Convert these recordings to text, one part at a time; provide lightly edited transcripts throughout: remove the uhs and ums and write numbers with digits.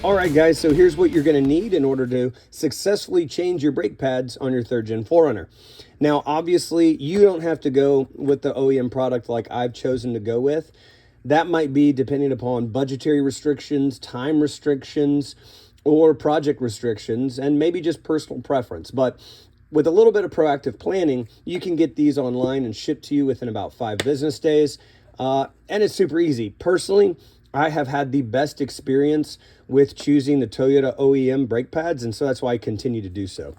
All right, guys, so here's what you're going to need in order to successfully change your brake pads on your third-gen 4Runner. Now, obviously, you don't have to go with the OEM product like I've chosen to go with. That might be depending upon budgetary restrictions, time restrictions, or project restrictions, and maybe just personal preference. But with a little bit of proactive planning, you can get these online and shipped to you within about 5 business days. And it's super easy. Personally, I have had the best experience with choosing the Toyota OEM brake pads, and so that's why I continue to do so.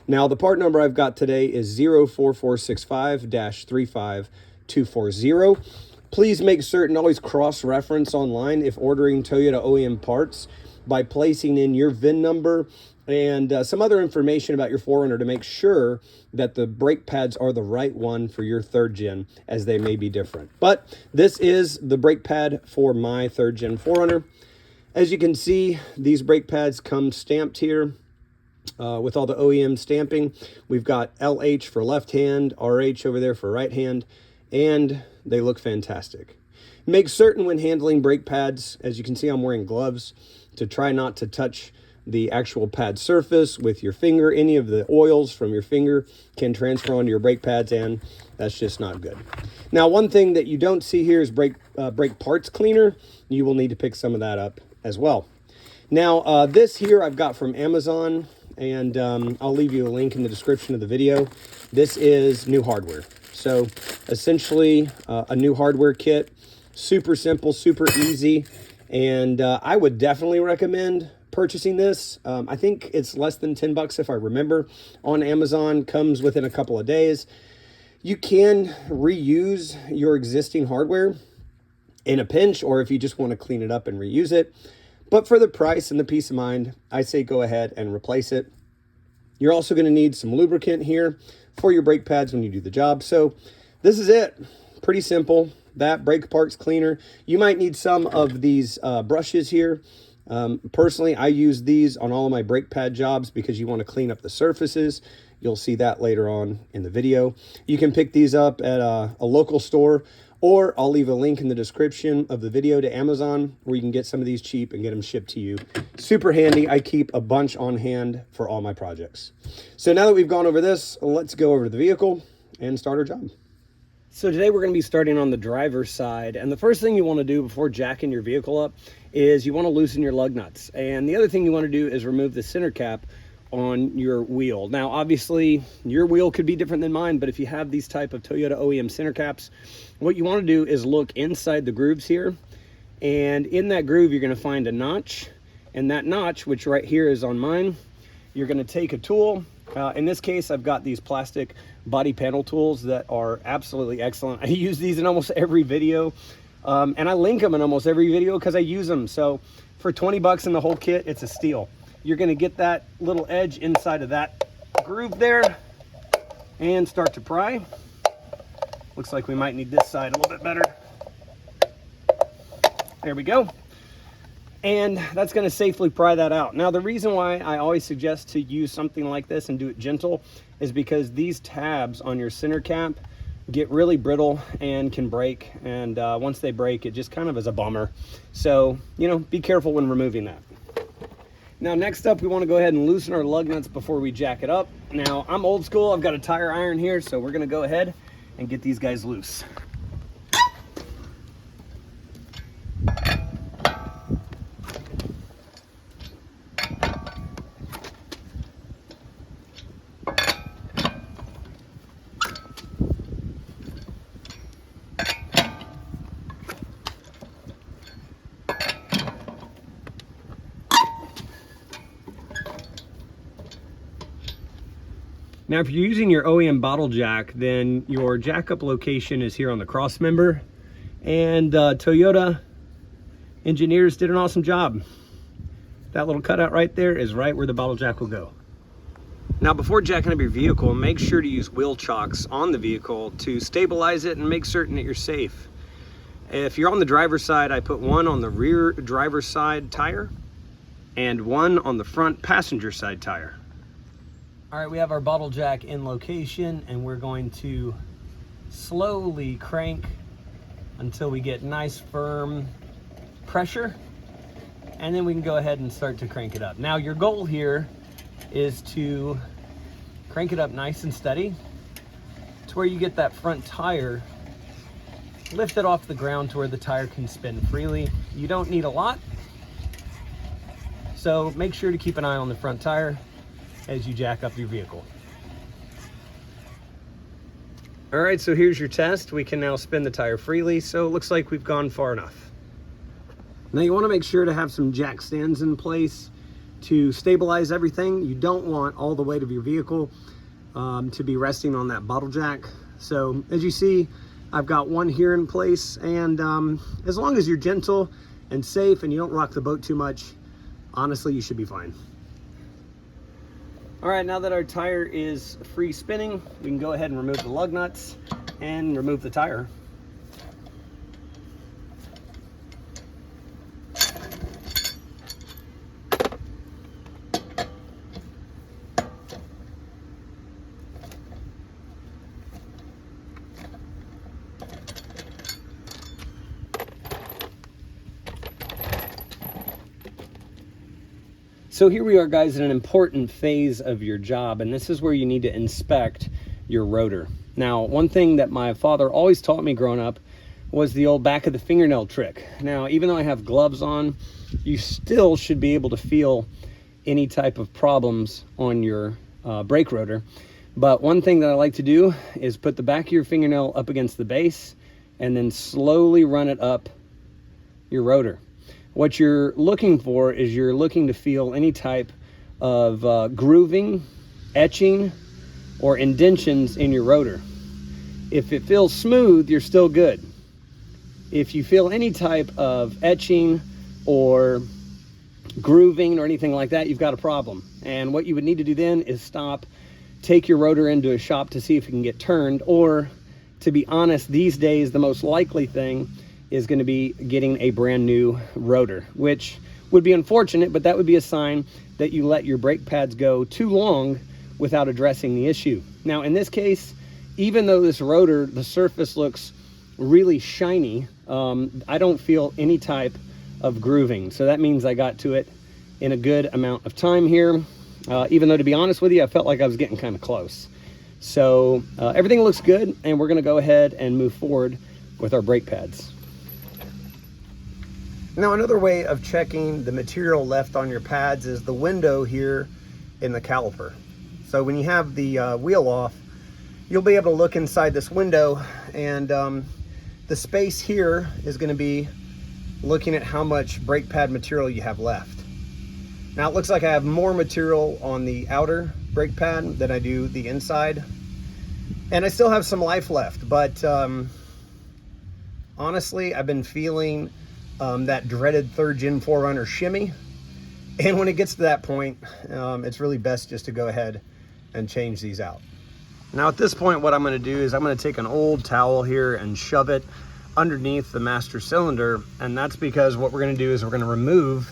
Now, the part number I've got today is 04465-35240. Please make certain to always cross-reference online if ordering Toyota OEM parts by placing in your VIN number and some other information about your 4Runner to make sure that the brake pads are the right one for your third gen, as they may be different. But this is the brake pad for my third gen 4Runner. As you can see, these brake pads come stamped here with all the OEM stamping. We've got LH for left hand, RH over there for right hand, and they look fantastic. Make certain when handling brake pads, as you can see I'm wearing gloves, to try not to touch the actual pad surface with your finger. Any of the oils from your finger can transfer onto your brake pads, and that's just not good. Now, one thing that you don't see here is brake parts cleaner. You will need to pick some of that up as well. Now, this here I've got from Amazon, and I'll leave you a link in the description of the video. This is new hardware. So essentially a new hardware kit, super simple, super easy. And I would definitely recommend purchasing this. I think it's less than 10 bucks if I remember on Amazon, comes within a couple of days. You can reuse your existing hardware in a pinch, or if you just want to clean it up and reuse it. But for the price and the peace of mind, I say go ahead and replace it. You're also going to need some lubricant here for your brake pads when you do the job. So this is it. Pretty simple. That brake parts cleaner. You might need some of these brushes here. Personally, I use these on all of my brake pad jobs because you want to clean up the surfaces. You'll see that later on in the video. You can pick these up at a local store, or I'll leave a link in the description of the video to Amazon where you can get some of these cheap and get them shipped to you. Super handy. I keep a bunch on hand for all my projects. So now that we've gone over this, let's go over to the vehicle and start our job. So today we're going to be starting on the driver's side, and the first thing you want to do before jacking your vehicle up is you want to loosen your lug nuts. And the other thing you want to do is remove the center cap on your wheel. Now, obviously, your wheel could be different than mine, but if you have these type of Toyota OEM center caps, what you want to do is look inside the grooves here, and in that groove you're going to find a notch, and that notch, which right here is on mine, you're going to take a tool. In this case, I've got these plastic body panel tools that are absolutely excellent. I use these in almost every video, and I link them in almost every video because I use them. So for 20 bucks in the whole kit, it's a steal. You're going to get that little edge inside of that groove there and start to pry. Looks like we might need this side a little bit better. There we go. And that's going to safely pry that out. Now, the reason why I always suggest to use something like this and do it gentle is because these tabs on your center cap get really brittle and can break. And once they break, it just kind of is a bummer. So, you know, be careful when removing that. Now, next up, we want to go ahead and loosen our lug nuts before we jack it up. Now, I'm old school. I've got a tire iron here, so we're going to go ahead and get these guys loose. Now, if you're using your OEM bottle jack, then your jack up location is here on the cross member, and Toyota engineers did an awesome job. That little cutout right there is right where the bottle jack will go. Now, before jacking up your vehicle, make sure to use wheel chocks on the vehicle to stabilize it and make certain that you're safe. If you're on the driver's side, I put one on the rear driver's side tire and one on the front passenger side tire. All right, we have our bottle jack in location, and we're going to slowly crank until we get nice firm pressure. and then we can go ahead and start to crank it up. Now your goal here is to crank it up nice and steady to where you get that front tire lifted off the ground to where the tire can spin freely. You don't need a lot, so make sure to keep an eye on the front tire as you jack up your vehicle. All right, so here's your test. We can now spin the tire freely, so it looks like we've gone far enough. Now you want to make sure to have some jack stands in place to stabilize everything. You don't want all the weight of your vehicle to be resting on that bottle jack. So as you see, I've got one here in place, and as long as you're gentle and safe and you don't rock the boat too much, honestly, you should be fine. All right, now that our tire is free spinning, we can go ahead and remove the lug nuts and remove the tire. So here we are, guys, in an important phase of your job, and this is where you need to inspect your rotor. Now, one thing that my father always taught me growing up was the old back of the fingernail trick. Now, even though I have gloves on, you still should be able to feel any type of problems on your brake rotor. But one thing that I like to do is put the back of your fingernail up against the base and then slowly run it up your rotor. What you're looking for is you're looking to feel any type of grooving, etching, or indentions in your rotor. If it feels smooth, you're still good. If you feel any type of etching or grooving or anything like that, you've got a problem. And what you would need to do then is stop, take your rotor into a shop to see if it can get turned, or to be honest, these days, the most likely thing is going to be getting a brand new rotor, which would be unfortunate, but that would be a sign that you let your brake pads go too long without addressing the issue. Now, in this case, even though this rotor, the surface looks really shiny, I don't feel any type of grooving. So that means I got to it in a good amount of time here, even though, to be honest with you, I felt like I was getting kind of close. So everything looks good, and we're going to go ahead and move forward with our brake pads. Now, another way of checking the material left on your pads is the window here in the caliper. So when you have the wheel off, you'll be able to look inside this window, and the space here is going to be looking at how much brake pad material you have left. Now, it looks like I have more material on the outer brake pad than I do the inside, and I still have some life left, but honestly, I've been feeling that dreaded third gen 4Runner shimmy, and when it gets to that point, it's really best just to go ahead and change these out. Now at this point, what I'm going to do is I'm going to take an old towel here and shove it underneath the master cylinder, and that's because what we're going to do is we're going to remove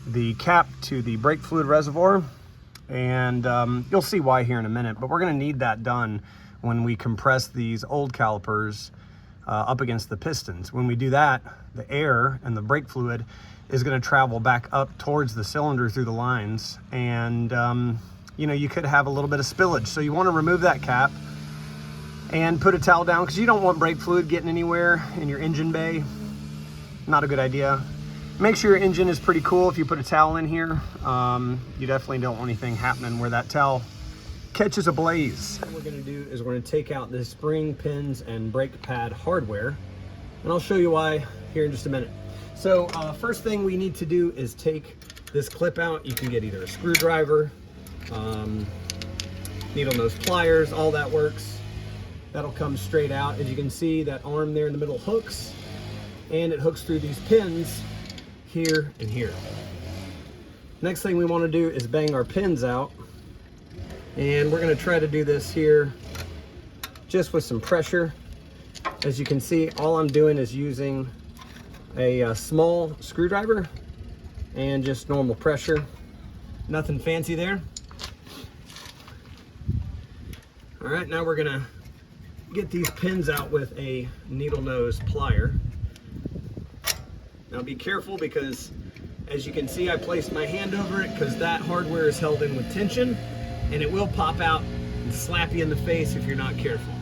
the cap to the brake fluid reservoir, and you'll see why here in a minute, but we're going to need that done when we compress these old calipers up against the pistons. When we do that, the air and the brake fluid is going to travel back up towards the cylinder through the lines, and you know, you could have a little bit of spillage. So you want to remove that cap and put a towel down, because you don't want brake fluid getting anywhere in your engine bay. Not a good idea. Make sure your engine is pretty cool if you put a towel in here. You definitely don't want anything happening where that towel catches ablaze. What we're going to do is we're going to take out the spring, pins, and brake pad hardware, and I'll show you why here in just a minute. So first thing we need to do is take this clip out. You can get either a screwdriver, needle nose pliers, all that works. That'll come straight out. As you can see, that arm there in the middle hooks, and it hooks through these pins here and here. Next thing we want to do is bang our pins out. And we're going to try to do this here just with some pressure. As you can see, all I'm doing is using a small screwdriver and just normal pressure. Nothing fancy there. All right, now we're going to get these pins out with a needle nose plier. Now be careful, because As you can see, I placed my hand over it because that hardware is held in with tension, and it will pop out and slap you in the face if you're not careful.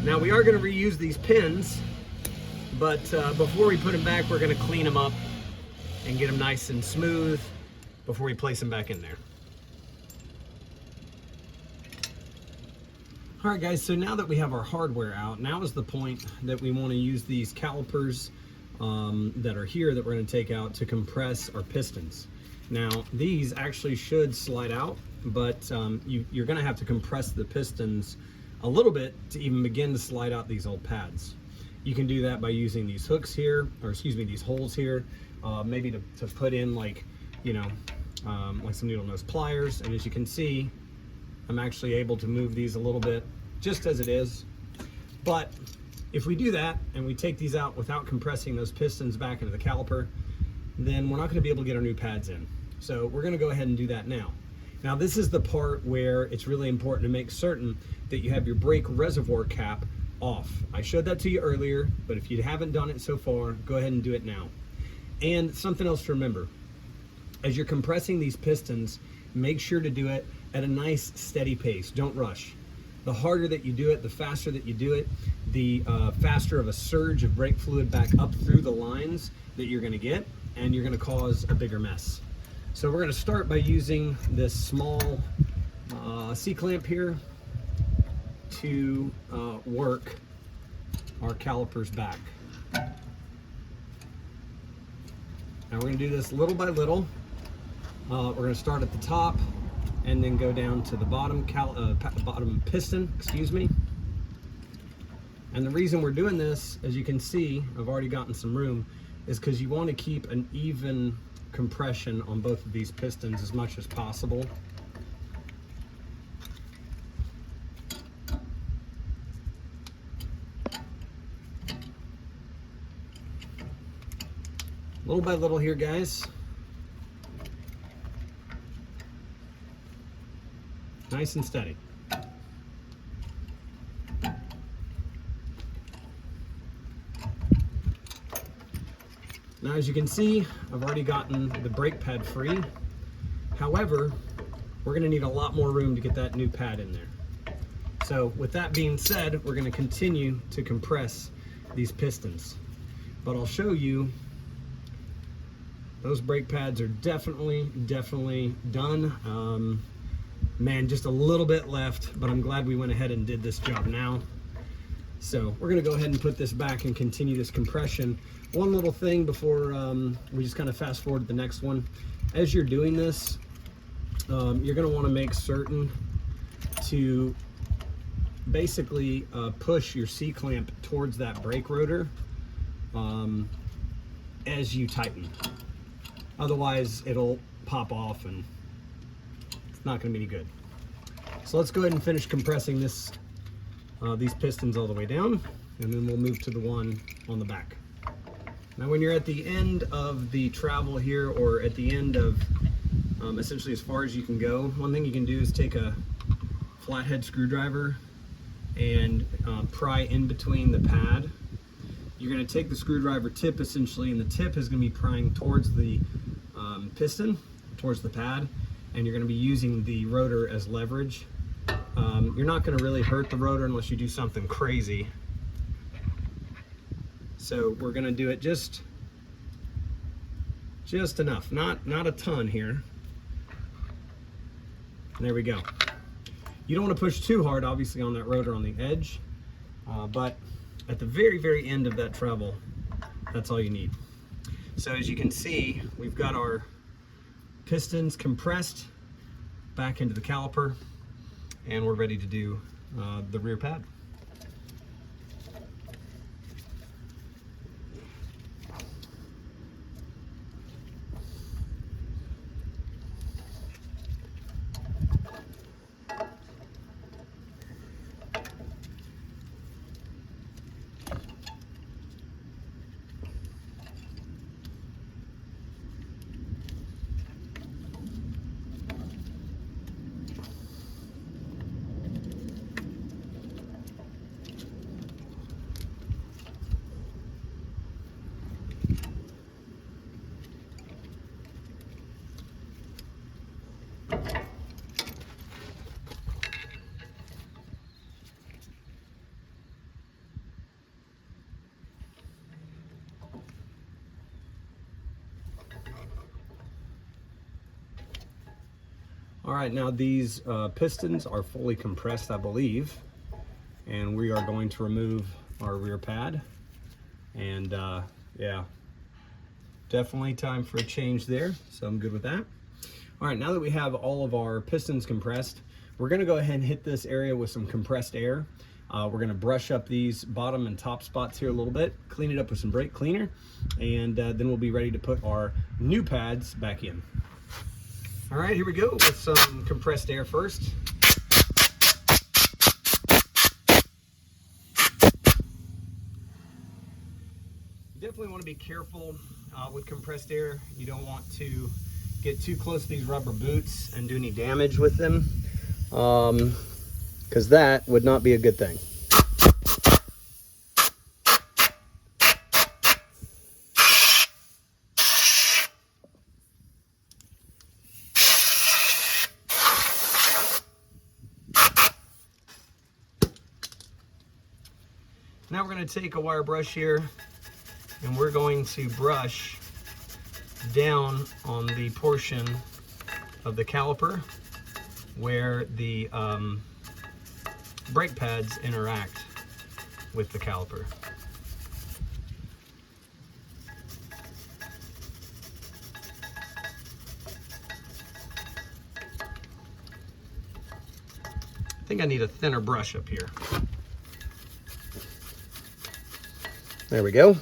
Now we are going to reuse these pins, but before we put them back, we're going to clean them up and get them nice and smooth before we place them back in there. All right guys, so now that we have our hardware out, now is the point that we want to use these calipers that are here that we're going to take out to compress our pistons. Now these actually should slide out, but you're going to have to compress the pistons a little bit to even begin to slide out these old pads. You can do that by using these hooks here, or excuse me, these holes here, maybe to put in like, you know, like some needle nose pliers. And as you can see, I'm actually able to move these a little bit just as it is. But if we do that and we take these out without compressing those pistons back into the caliper, then we're not going to be able to get our new pads in. So we're going to go ahead and do that now. Now this is the part where it's really important to make certain that you have your brake reservoir cap off. I showed that to you earlier, but if you haven't done it so far, go ahead and do it now. And something else to remember, as you're compressing these pistons, make sure to do it at a nice steady pace. Don't rush. The harder that you do it, the faster that you do it, the faster of a surge of brake fluid back up through the lines that you're going to get, and you're going to cause a bigger mess. So we're going to start by using this small C-clamp here to work our calipers back. Now we're going to do this little by little. We're going to start at the top and then go down to the bottom bottom piston, excuse me. And the reason we're doing this, as you can see, I've already gotten some room, is because you want to keep an even compression on both of these pistons as much as possible. Little by little here, guys. Nice and steady. Now, as you can see, I've already gotten the brake pad free. However, we're going to need a lot more room to get that new pad in there. So with that being said, we're going to continue to compress these pistons. But I'll show you, those brake pads are definitely done. Man, just a little bit left, but I'm glad we went ahead and did this job now. So we're going to go ahead and put this back and continue this compression. One little thing before we just kind of fast forward to the next one. As you're doing this, you're going to want to make certain to basically push your C-clamp towards that brake rotor as you tighten. Otherwise, it'll pop off and it's not going to be any good. So let's go ahead and finish compressing this, these pistons all the way down, and then we'll move to the one on the back. Now when you're at the end of the travel here, or at the end of essentially as far as you can go, one thing you can do is take a flathead screwdriver and pry in between the pad. You're going to take the screwdriver tip essentially, and the tip is going to be prying towards the piston, towards the pad, and you're going to be using the rotor as leverage. You're not going to really hurt the rotor unless you do something crazy. So we're going to do it just enough, not a ton here. There we go. You don't want to push too hard, obviously, on that rotor on the edge, but at the very end of that travel, that's all you need. So as you can see, we've got our pistons compressed back into the caliper, and we're ready to do the rear pad. right, now these pistons are fully compressed, I believe, and we are going to remove our rear pad. And yeah, definitely time for a change there, so I'm good with that. All right, now that we have all of our pistons compressed, we're gonna go ahead and hit this area with some compressed air. We're gonna brush up these bottom and top spots here a little bit, clean it up with some brake cleaner, and then we'll be ready to put our new pads back in. All right, here we go with some compressed air first. You definitely want to be careful with compressed air. You don't want to get too close to these rubber boots and do any damage with them, because that would not be a good thing. Now we're going to take a wire brush here, and we're going to brush down on the portion of the caliper where the brake pads interact with the caliper. I think I need a thinner brush up here. There we go.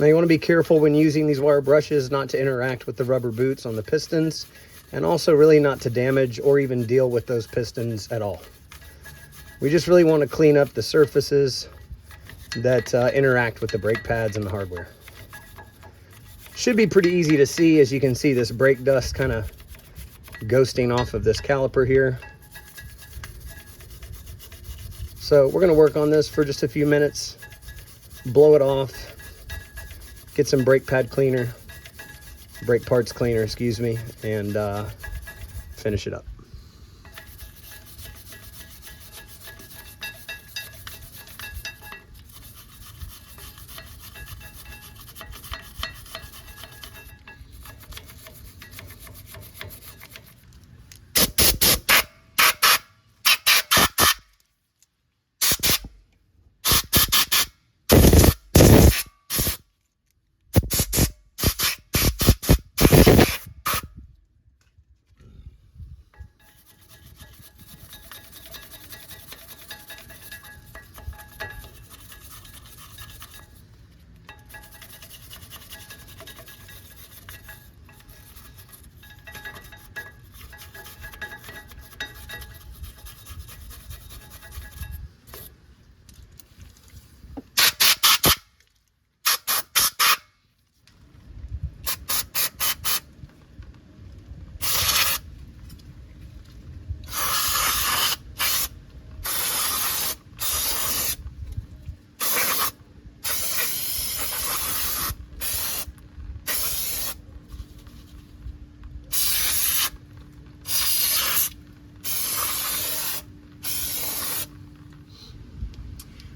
Now you want to be careful when using these wire brushes not to interact with the rubber boots on the pistons, and also really not to damage or even deal with those pistons at all. We just really want to clean up the surfaces that interact with the brake pads and the hardware. Should be pretty easy to see. As you can see, this brake dust kind of ghosting off of this caliper here. So we're going to work on this for just a few minutes, blow it off, get some brake pad cleaner, brake parts cleaner, excuse me, and finish it up.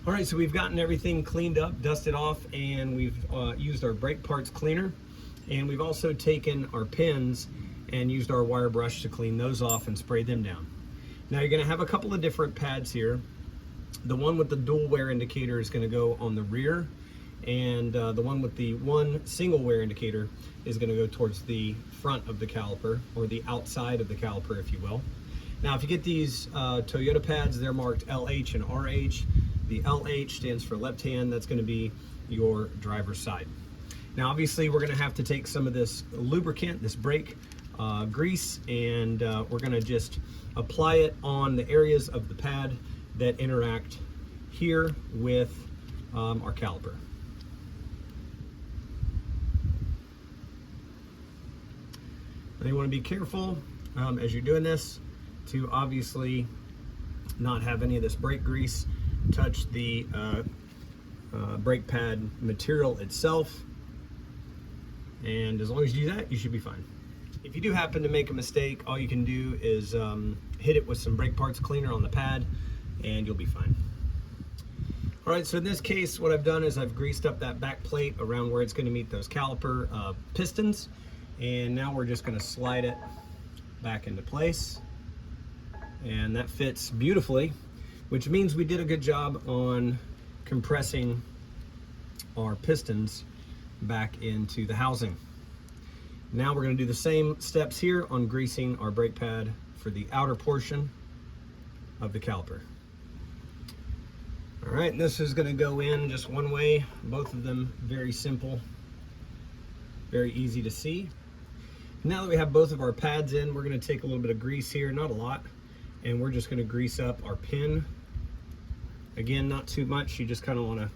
All right, so we've gotten everything cleaned up, dusted off, and we've used our brake parts cleaner. And we've also taken our pins and used our wire brush to clean those off and spray them down. Now you're gonna have a couple of different pads here. The one with the dual wear indicator is gonna go on the rear, and the one with the one single wear indicator is gonna go towards the front of the caliper, or the outside of the caliper, if you will. Now, if you get these Toyota pads, they're marked LH and RH. The LH stands for left hand. That's going to be your driver's side. Now, obviously, we're going to have to take some of this lubricant, this brake grease, and we're going to just apply it on the areas of the pad that interact here with our caliper. Now, you want to be careful as you're doing this to obviously not have any of this brake grease touch the brake pad material itself. And as long as you do that, you should be fine. If you do happen to make a mistake, all you can do is hit it with some brake parts cleaner on the pad, and you'll be fine. All right, so in this case, what I've done is I've greased up that back plate around where it's going to meet those caliper pistons. And now we're just going to slide it back into place. And that fits beautifully, which means we did a good job on compressing our pistons back into the housing. Now we're going to do the same steps here on greasing our brake pad for the outer portion of the caliper. All right, this is going to go in just one way, both of them very simple, very easy to see. Now that we have both of our pads in, we're going to take a little bit of grease here, not a lot, and we're just going to grease up our pin. Again, not too much, you just kind of want to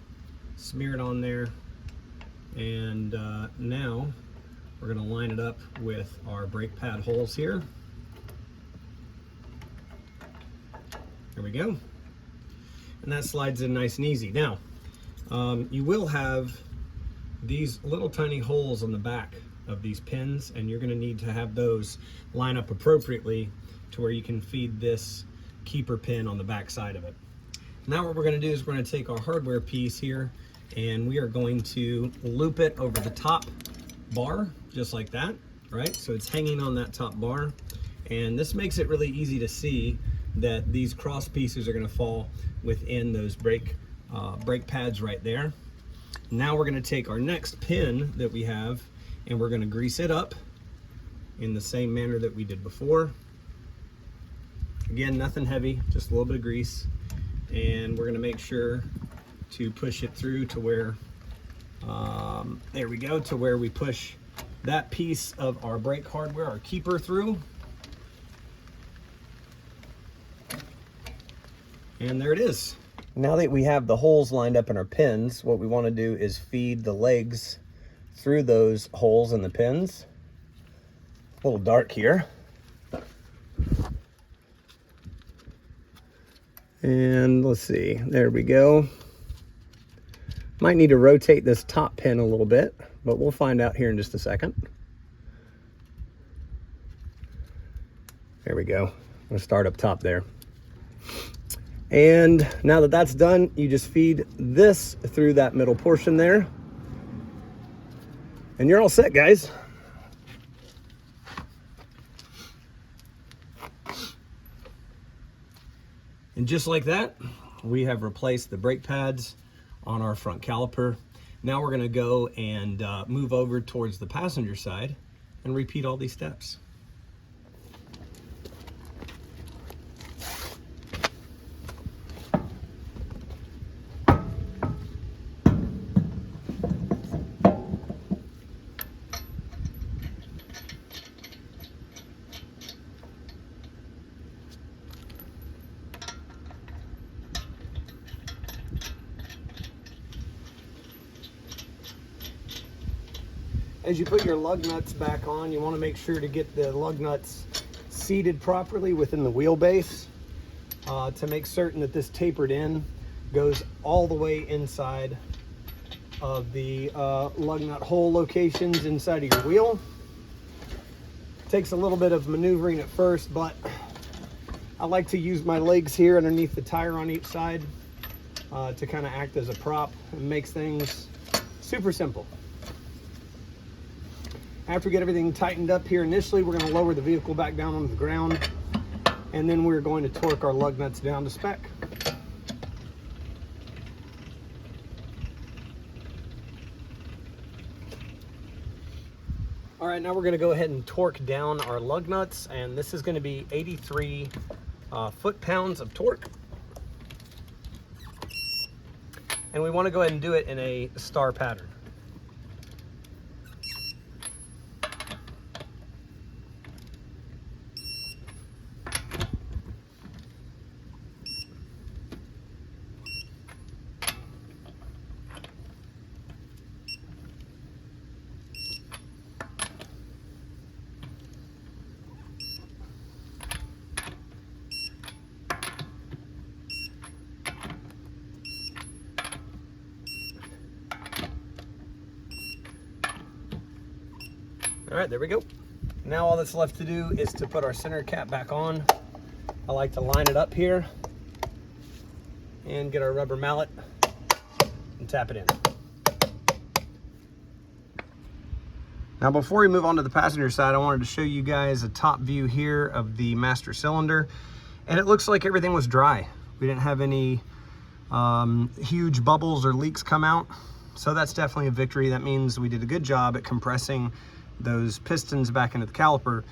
smear it on there. And now we're going to line it up with our brake pad holes here. There we go. And that slides in nice and easy. Now, you will have these little tiny holes on the back of these pins, and you're going to need to have those line up appropriately to where you can feed this keeper pin on the back side of it. Now what we're going to do is we're going to take our hardware piece here, and we are going to loop it over the top bar, just like that, right? So it's hanging on that top bar, and this makes it really easy to see that these cross pieces are going to fall within those brake pads right there. Now we're going to take our next pin that we have, and we're going to grease it up in the same manner that we did before. Again, nothing heavy, just a little bit of grease, and we're going to make sure to push it through to where there we go, to where we push that piece of our brake hardware, our keeper, through. And there it is. Now that we have the holes lined up in our pins, what we want to do is feed the legs through those holes in the pins. A little dark here. And let's see, there we go. Might need to rotate this top pin a little bit, but we'll find out here in just a second. There we go. I'm gonna start up top there. And now that that's done, you just feed this through that middle portion there. And you're all set, guys. And just like that, we have replaced the brake pads on our front caliper. Now we're gonna go and move over towards the passenger side and repeat all these steps. As you put your lug nuts back on, you want to make sure to get the lug nuts seated properly within the wheelbase to make certain that this tapered end goes all the way inside of the lug nut hole locations inside of your wheel. Takes a little bit of maneuvering at first, but I like to use my legs here underneath the tire on each side to kind of act as a prop. It makes things super simple. After we get everything tightened up here initially, we're going to lower the vehicle back down onto the ground, and then we're going to torque our lug nuts down to spec. All right, now we're going to go ahead and torque down our lug nuts, and this is going to be 83 foot-pounds of torque. And we want to go ahead and do it in a star pattern. All right, there we go. Now all that's left to do is to put our center cap back on. I like to line it up here and get our rubber mallet and tap it in. Now before we move on to the passenger side, I wanted to show you guys a top view here of the master cylinder. And it looks like everything was dry. We didn't have any huge bubbles or leaks come out. So that's definitely a victory. That means we did a good job at compressing those pistons back into the caliper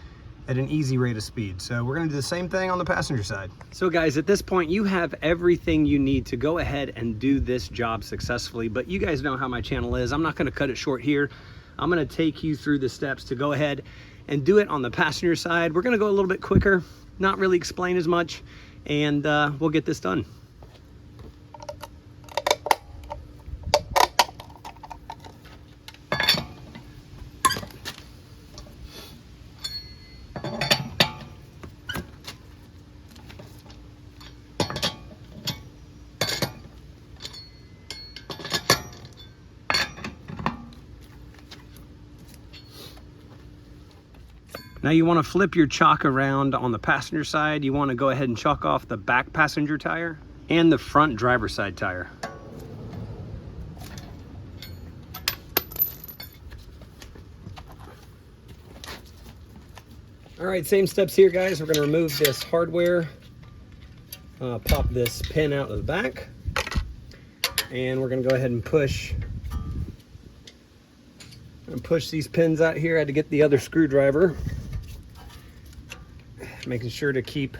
at an easy rate of speed. So we're gonna do the same thing on the passenger side. So guys, at this point, you have everything you need to go ahead and do this job successfully, but you guys know how my channel is. I'm not gonna cut it short here. I'm gonna take you through the steps to go ahead and do it on the passenger side. We're gonna go a little bit quicker, not really explain as much, and we'll get this done. Now you want to flip your chock around on the passenger side. You want to go ahead and chock off the back passenger tire and the front driver's side tire. All right, same steps here, guys. We're going to remove this hardware, pop this pin out of the back, and we're going to go ahead and push these pins out here. I had to get the other screwdriver. Making sure to keep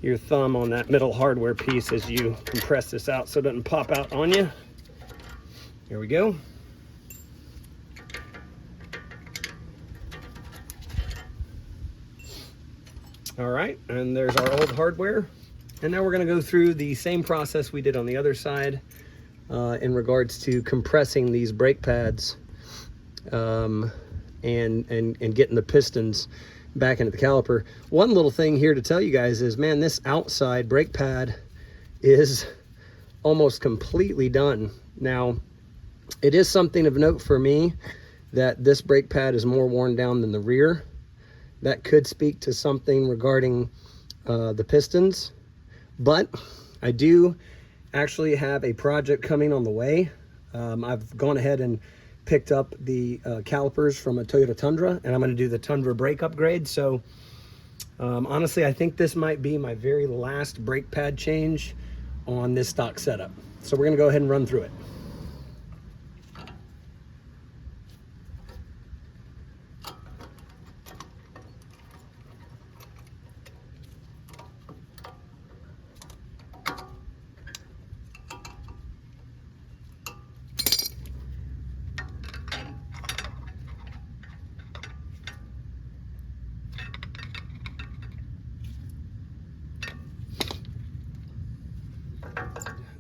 your thumb on that middle hardware piece as you compress this out so it doesn't pop out on you. Here we go. All right, and there's our old hardware. And now we're gonna go through the same process we did on the other side in regards to compressing these brake pads and getting the pistons back into the caliper. One little thing here to tell you guys is, man, this outside brake pad is almost completely done. Now, it is something of note for me that this brake pad is more worn down than the rear. That could speak to something regarding the pistons, but I do actually have a project coming on the way. I've gone ahead and picked up the calipers from a Toyota Tundra, and I'm going to do the Tundra brake upgrade. So honestly, I think this might be my very last brake pad change on this stock setup. So we're going to go ahead and run through it.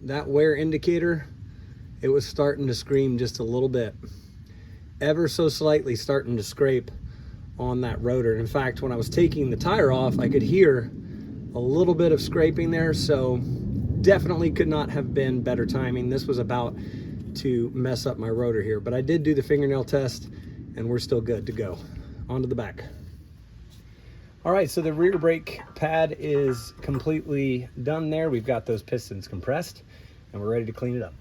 That wear indicator, it was starting to scream just a little bit, ever so slightly starting to scrape on that rotor. In fact, when I was taking the tire off, I could hear a little bit of scraping there. So definitely could not have been better timing. This was about to mess up my rotor here, but I did do the fingernail test and we're still good to go. On to the back. All right, so the rear brake pad is completely done there. We've got those pistons compressed and we're ready to clean it up.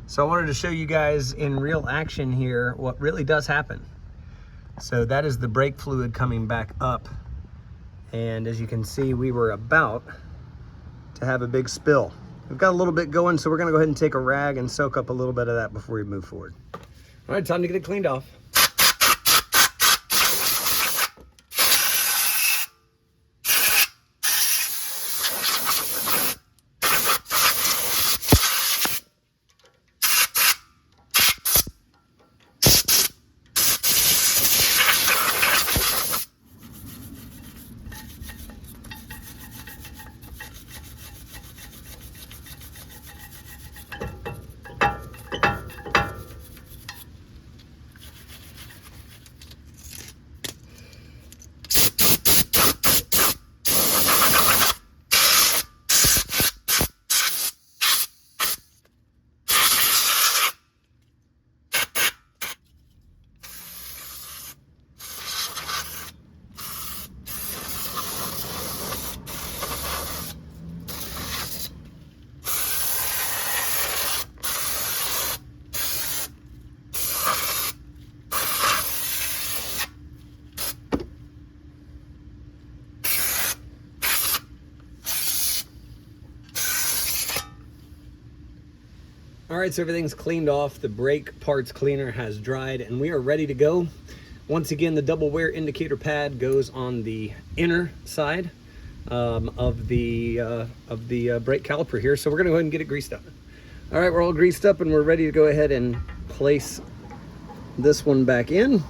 So I wanted to show you guys in real action here what really does happen. So that is the brake fluid coming back up. And as you can see, we were about to have a big spill. We've got a little bit going, so we're gonna go ahead and take a rag and soak up a little bit of that before we move forward. All right, time to get it cleaned off. All right, so everything's cleaned off. The brake parts cleaner has dried and we are ready to go. Once again, the double wear indicator pad goes on the inner side of the brake caliper here. So we're gonna go ahead and get it greased up. All right, we're all greased up and we're ready to go ahead and place this one back in.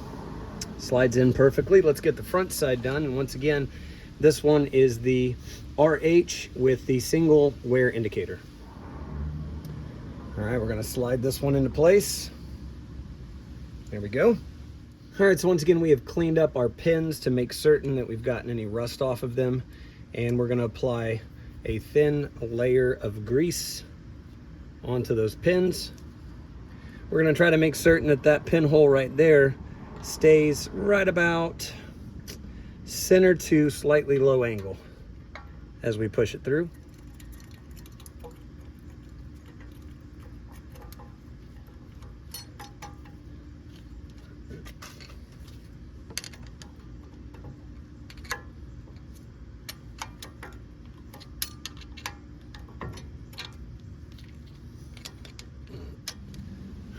Slides in perfectly. Let's get the front side done. And once again, this one is the RH with the single wear indicator. All right, we're gonna slide this one into place. There we go. All right, so once again, we have cleaned up our pins to make certain that we've gotten any rust off of them. And we're gonna apply a thin layer of grease onto those pins. We're gonna try to make certain that that pinhole right there stays right about center to slightly low angle as we push it through.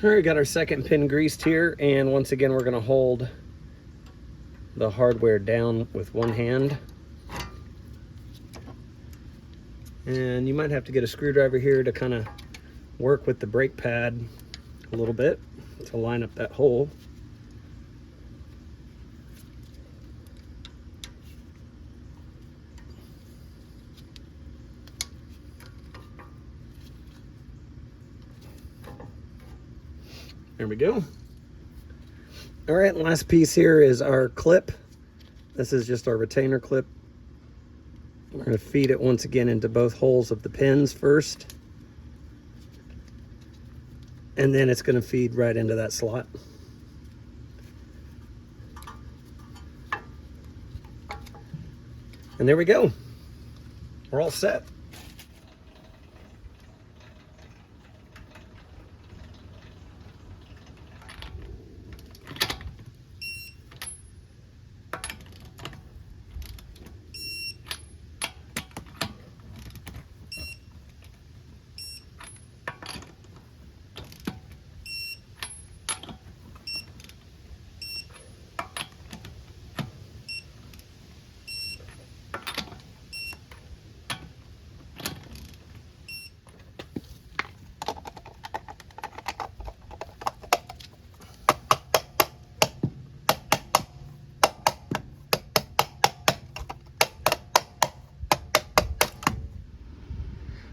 All right, got our second pin greased here, and once again we're going to hold the hardware down with one hand. And you might have to get a screwdriver here to kind of work with the brake pad a little bit to line up that hole. There we go. All right, last piece here is our clip. This is just our retainer clip. We're going to feed it once again into both holes of the pins first. And then it's going to feed right into that slot. And there we go. We're all set.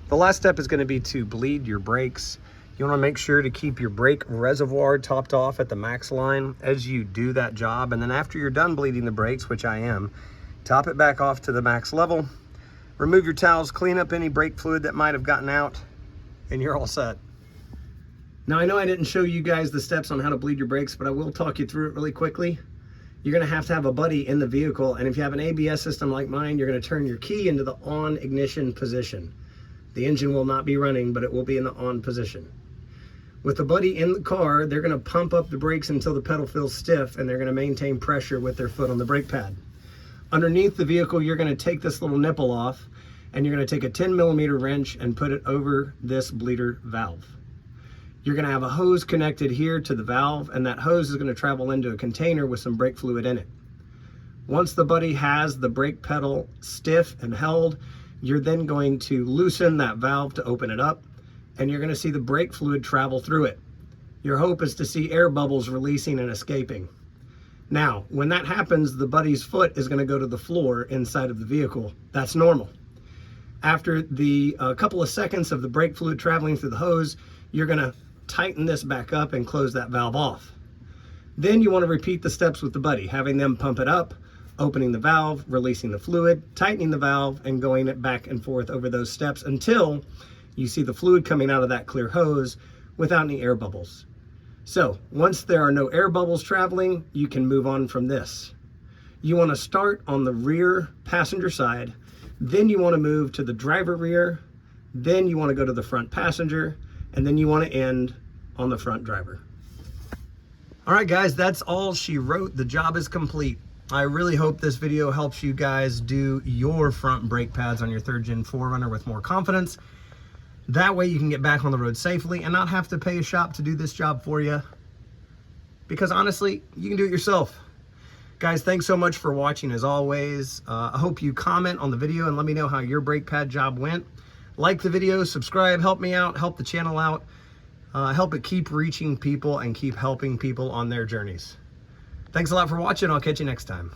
The last step is going to be to bleed your brakes. You want to make sure to keep your brake reservoir topped off at the max line as you do that job. And then after you're done bleeding the brakes, which I am, top it back off to the max level. Remove your towels, clean up any brake fluid that might have gotten out, and you're all set. Now, I know I didn't show you guys the steps on how to bleed your brakes, but I will talk you through it really quickly. You're going to have a buddy in the vehicle, and if you have an ABS system like mine, you're going to turn your key into the on ignition position. The engine will not be running, but it will be in the on position. With the buddy in the car, they're going to pump up the brakes until the pedal feels stiff, and they're going to maintain pressure with their foot on the brake pad. Underneath the vehicle, you're going to take this little nipple off, and you're going to take a 10mm wrench and put it over this bleeder valve. You're going to have a hose connected here to the valve, and that hose is going to travel into a container with some brake fluid in it. Once the buddy has the brake pedal stiff and held, you're then going to loosen that valve to open it up, and you're going to see the brake fluid travel through it. Your hope is to see air bubbles releasing and escaping. Now, when that happens, the buddy's foot is going to go to the floor inside of the vehicle. That's normal. After the couple of seconds of the brake fluid traveling through the hose, you're going to tighten this back up and close that valve off. Then you want to repeat the steps with the buddy, having them pump it up, opening the valve, releasing the fluid, tightening the valve, and going it back and forth over those steps until you see the fluid coming out of that clear hose without any air bubbles. So once there are no air bubbles traveling, you can move on from this. You want to start on the rear passenger side, then you want to move to the driver rear, then you want to go to the front passenger, and then you want to end on the front driver. All right, guys, that's all she wrote. The job is complete. I really hope this video helps you guys do your front brake pads on your 3rd gen 4Runner with more confidence. That way you can get back on the road safely and not have to pay a shop to do this job for you. Because honestly, you can do it yourself. Guys, thanks so much for watching as always. I hope you comment on the video and let me know how your brake pad job went. Like the video, subscribe, help me out, help the channel out. Help it keep reaching people and keep helping people on their journeys. Thanks a lot for watching. I'll catch you next time.